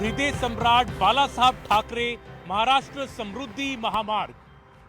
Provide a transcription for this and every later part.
Hriday Samrat Balasaheb Thackeray Maharashtra Samruddhi Mahamarg.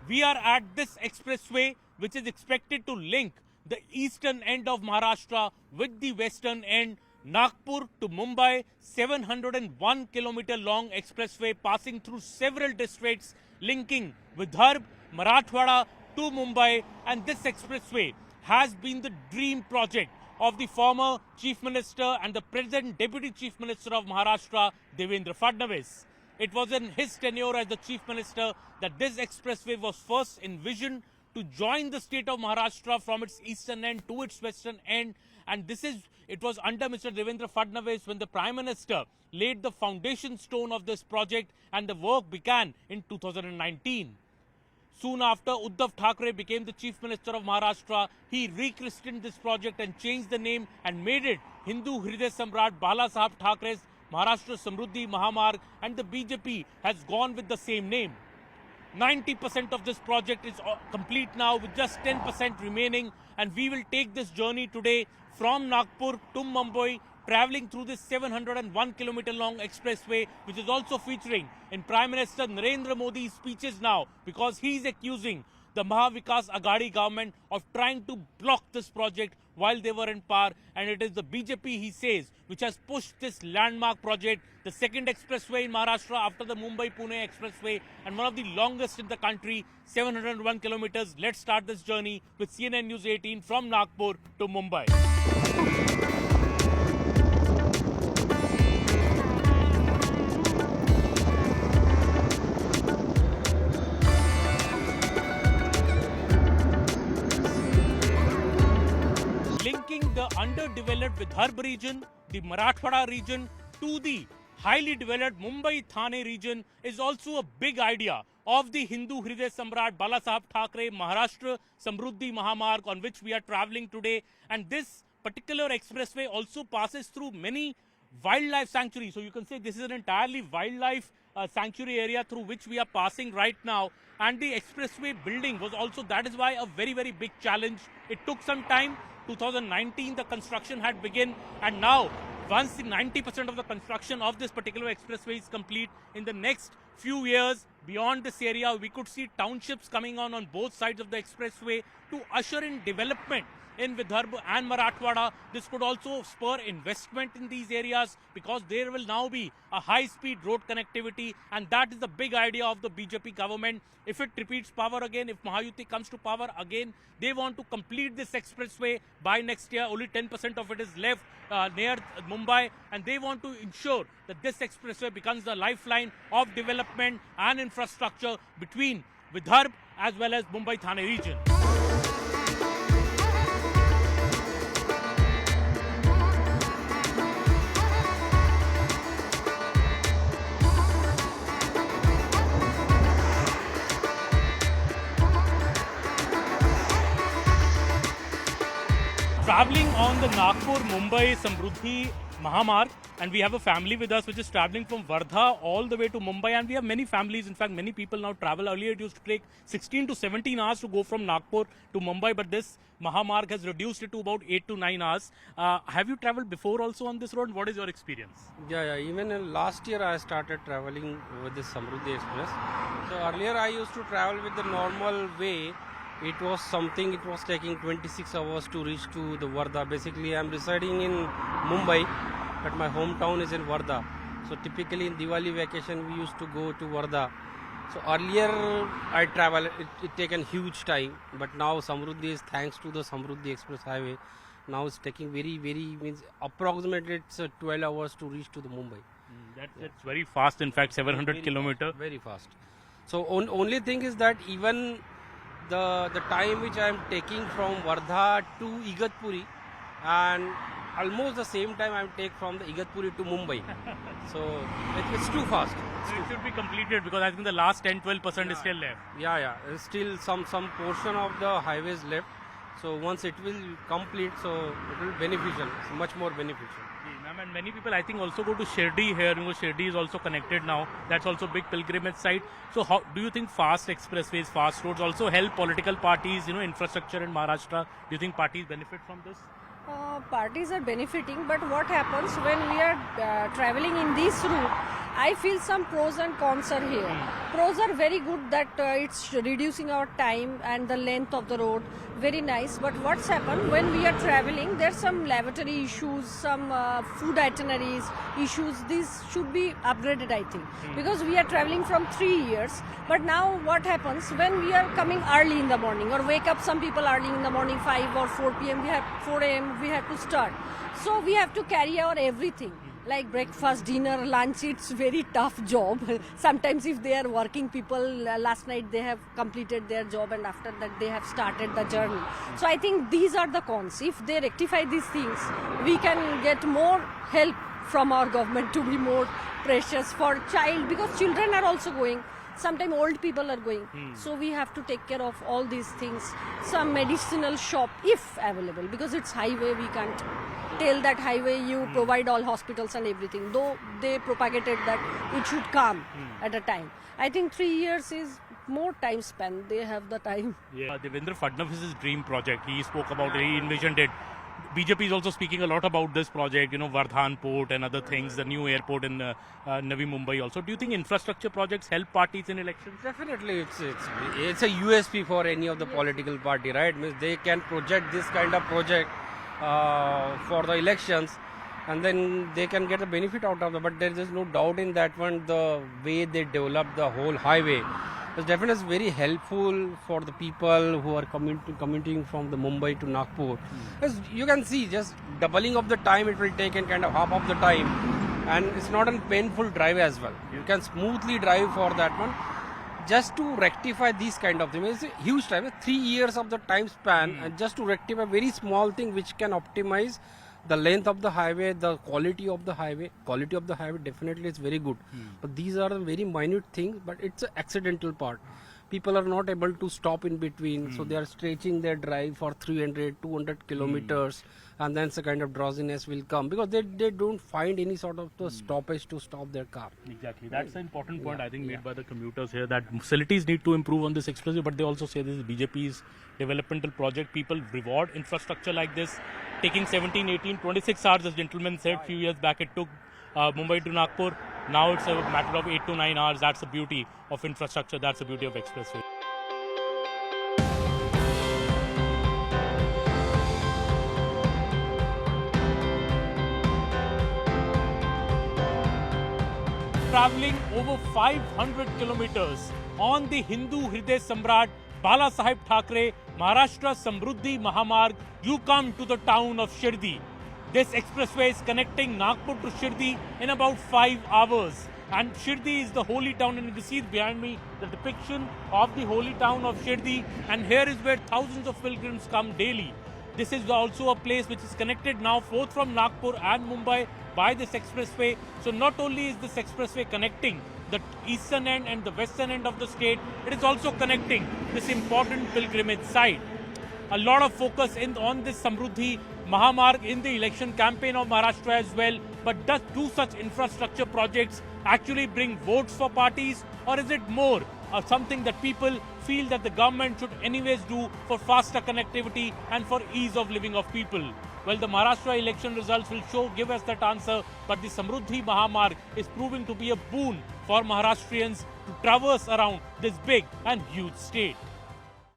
We are at this expressway which is expected to link the eastern end of Maharashtra with the western end, Nagpur to Mumbai, 701 kilometer long expressway passing through several districts linking Vidarbha, Marathwada to Mumbai, and this expressway has been the dream project of the former Chief Minister and the present Deputy Chief Minister of Maharashtra, Devendra Fadnavis. It was in his tenure as the Chief Minister that this expressway was first envisioned to join the state of Maharashtra from its eastern end to its western end, and it was under Mr. Devendra Fadnavis when the Prime Minister laid the foundation stone of this project, and the work began in 2019. Soon after Uddhav Thackeray became the Chief Minister of Maharashtra, he rechristened this project and changed the name and made it Hindu Hriday Samrat Balasaheb Thackeray's Maharashtra Samruddhi Mahamarg, and the BJP has gone with the same name. 90% of this project is complete now with just 10% remaining, and we will take this journey today from Nagpur to Mumbai, travelling through this 701 kilometer long expressway, which is also featuring in Prime Minister Narendra Modi's speeches now, because he is accusing the Mahavikas Aghadi government of trying to block this project while they were in power, and it is the BJP, he says, which has pushed this landmark project, the second expressway in Maharashtra after the Mumbai-Pune expressway, and one of the longest in the country, 701 kilometers. Let's start this journey with CNN News 18 from Nagpur to Mumbai. Linking the underdeveloped Vidarbha region, the Marathwada region to the highly developed Mumbai-Thane region is also a big idea of the Hindu Hriday Samrat Balasaheb Thackeray Maharashtra Samruddhi Mahamarg, on which we are travelling today. And this particular expressway also passes through many wildlife sanctuaries. So you can say this is an entirely wildlife sanctuary area through which we are passing right now. And the expressway building was also, that is why, a very, very big challenge. It took some time. 2019 the construction had begun, and now once the 90% of the construction of this particular expressway is complete, in the next few years beyond this area we could see townships coming on both sides of the expressway to usher in development in Vidarbha and Marathwada. This could also spur investment in these areas because there will now be a high-speed road connectivity, and that is the big idea of the BJP government. If it repeats power again, if Mahayuti comes to power again, they want to complete this expressway by next year. Only 10% of it is left near Mumbai, and they want to ensure that this expressway becomes the lifeline of development and infrastructure between Vidarbha as well as Mumbai-Thane region. Traveling on the Nagpur-Mumbai Samruddhi Mahamarg, and we have a family with us which is traveling from Wardha all the way to Mumbai, and we have many families. In fact, many people now travel. Earlier it used to take 16 to 17 hours to go from Nagpur to Mumbai, but this Mahamarg has reduced it to about 8 to 9 hours. Have you traveled before also on this road? What is your experience? Yeah. Even last year I started traveling with the Samruddhi Express. So earlier I used to travel with the normal way. It was taking 26 hours to reach to the Wardha. Basically, I am residing in Mumbai, but my hometown is in Wardha. So typically in Diwali vacation, we used to go to Wardha. So earlier I travel, it taken huge time, but now Samruddhi is, thanks to the Samruddhi Express Highway, now it's taking means approximately it's 12 hours to reach to the Mumbai. That's very fast. In fact, 700 kilometers. Very fast. So only thing is that even the time which I am taking from Wardha to Igatpuri, and almost the same time I am take from the Igatpuri to Mumbai. So it's too fast. It should be completed because I think the last 10-12% is still left. Yeah. There's still some portion of the highways left. So once it will complete, so it will be beneficial. It's much more beneficial. And many people, I think, also go to Shirdi here. Shirdi is also connected now. That's also a big pilgrimage site. So how do you think fast expressways, fast roads also help political parties, infrastructure in Maharashtra? Do you think parties benefit from this? Parties are benefiting, but what happens when we are traveling in this route I feel some pros and cons are here. Pros are very good that it's reducing our time and the length of the road. Very nice. But what's happened when we are traveling? There's some lavatory issues, some food itineraries issues. These should be upgraded, I think, because we are traveling from 3 years. But now what happens when we are coming early in the morning or wake up some people early in the morning, 5 or 4 p.m. We have 4 a.m. we have to start. So we have to carry our everything. Like breakfast, dinner, lunch, it's very tough job. Sometimes if they are working people, last night they have completed their job and after that they have started the journey. So I think these are the cons. If they rectify these things, we can get more help from our government to be more precious for child, because children are also going. Sometimes old people are going. So we have to take care of all these things. Some medicinal shop, if available, because it's highway, we can't tell that highway you provide all hospitals and everything, though they propagated that it should come at a time. I think 3 years is more time span. They have the time. Yeah, Devendra Fadnavis's dream project. He spoke about it, he envisioned it. BJP is also speaking a lot about this project, Vardhan Port and other things, the new airport in Navi Mumbai also. Do you think infrastructure projects help parties in elections? Definitely, it's a USP for any of the political party, right? Means they can project this kind of project for the elections, and then they can get the benefit out of it. But there is no doubt in that one, the way they develop the whole highway is definitely very helpful for the people who are commuting from the Mumbai to Nagpur. As you can see, just doubling of the time it will take and kind of half of the time, and it's not a painful drive as well. You can smoothly drive for that one. Just to rectify these kind of things, it's a huge time, 3 years of the time span, and just to rectify a very small thing which can optimize the length of the highway, the quality of the highway. Quality of the highway definitely is very good. But these are the very minute things, but it's an accidental part. People are not able to stop in between, so they are stretching their drive for 300, 200 kilometers, and then some kind of drowsiness will come because they don't find any sort of the stoppage to stop their car. Exactly. That's an important point, I think, made by the commuters here, that facilities need to improve on this expressway, but they also say this is BJP's developmental project. People reward infrastructure like this. Taking 17, 18, 26 hours, as gentleman said, few years back it took Mumbai to Nagpur. Now it's a matter of 8 to 9 hours. That's the beauty of infrastructure. That's the beauty of expressway. Traveling over 500 kilometers on the Hindu Hriday Samrat Bala Saheb Thackeray Maharashtra Samruddhi Mahamarg, you come to the town of Shirdi. This expressway is connecting Nagpur to Shirdi in about 5 hours. And Shirdi is the holy town, and you can see behind me the depiction of the holy town of Shirdi. And here is where thousands of pilgrims come daily. This is also a place which is connected now both from Nagpur and Mumbai by this expressway. So not only is this expressway connecting the eastern end and the western end of the state, it is also connecting this important pilgrimage site. A lot of focus on this Samruddhi Mahamarg in the election campaign of Maharashtra as well. But do such infrastructure projects actually bring votes for parties, or is it more something that people feel that the government should anyways do for faster connectivity and for ease of living of people? Well, the Maharashtra election results will give us that answer, but the Samruddhi Mahamarg is proving to be a boon for Maharashtrians to traverse around this big and huge state.